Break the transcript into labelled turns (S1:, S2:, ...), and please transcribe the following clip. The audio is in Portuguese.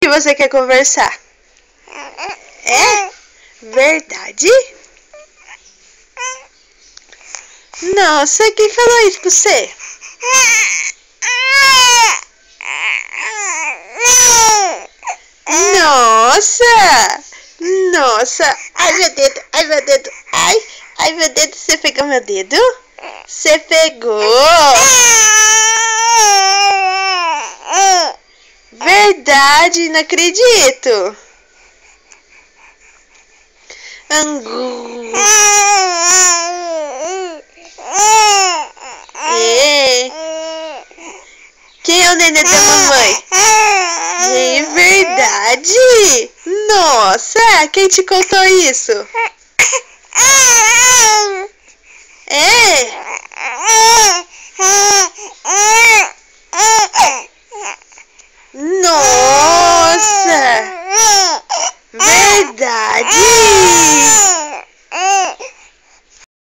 S1: que você quer conversar? É? Verdade? Nossa, quem falou isso pra você? Nossa! Nossa! Ai, meu dedo! Ai, meu dedo! Ai, meu dedo! Você pegou meu dedo? Você pegou! Verdade! Não acredito! Angu! Quem é o nenê da mamãe? É verdade? Nossa, quem te contou isso? É? Nossa! Verdade?